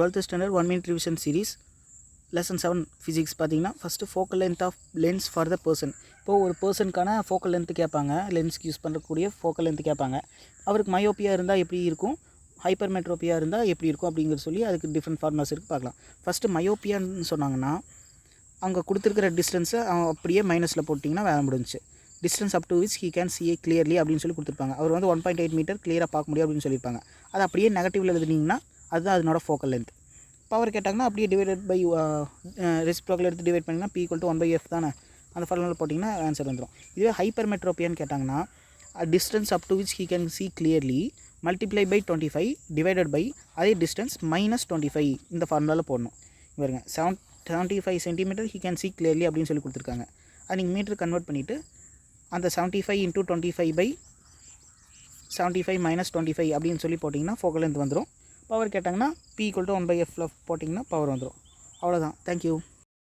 12th standard 1 minute revision series lesson 7 physics பார்த்தீங்கன்னா first focal length of lens for the person. இப்போது ஒரு பர்சனுக்கான focal length கேட்பாங்க, லென்ஸ்க்கு யூஸ் பண்ணக்கூடிய ஃபோக்கல் லென்த்து கேட்பாங்க. அவருக்கு மயோப்பியா இருந்தால் எப்படி இருக்கும், ஹைப்பர் மெட்ரோப்பியா இருந்தால் எப்படி இருக்கும் அப்படிங்கிறது சொல்லி அதுக்கு டிஃப்ரெண்ட் ஃபார்முலாஸ் இருக்குது பார்க்கலாம். ஃபஸ்ட்டு மயோப்பியான்னு சொன்னாங்கன்னா அங்கே கொடுத்துருக்கிற டிஸ்டன்ஸை அப்படியே மைனஸில் போட்டிங்கன்னா வேலை முடிஞ்சிச்சு. Distance up to which he can see clearly அப்படின்னு சொல்லி கொடுத்துருப்பாங்க. அவர் வந்து 1.8 மீட்டர் கிளியராக பார்க்க முடியும் அப்படின்னு சொல்லியிருப்பாங்க. அது அப்படியே நெகட்டிவில் எழுதுனீங்கன்னா அதுதான் அதனோட ஃபோக்கல் லென்த். பவர் கேட்டாங்கன்னா அப்படியே டிவைடட் பை ரெசிப்ரோக்கல் எடுத்து டிவைட் பண்ணிங்கன்னா P = 1/f தானே, அந்த ஃபார்முலா போட்டிங்கன்னா ஆன்சர் வந்துடும். இதுவே ஹைப்பர் மெட்ரோப்பியான்னு கேட்டாங்கன்னா distance up to which he can see clearly multiply by 25 divided by அதே டிஸ்டன்ஸ் -25 இந்த ஃபார்முலாவில் போடணும். பாருங்க 75 centimetre he can see clearly அப்படின்னு சொல்லி கொடுத்துருக்காங்க. அது நீங்கள் மீட்டர் கன்வெர்ட் பண்ணிவிட்டு அந்த 75 × 25 பை 75 - 25 அப்படின்னு சொல்லி போட்டிங்கன்னா ஃபோக்கல் லென்த் வந்துடும். பவர் கேட்டாங்கன்னா P = 1/f போட்டிங்கன்னா பவர் வந்துடும். அவ்வளோதான். தேங்க்யூ.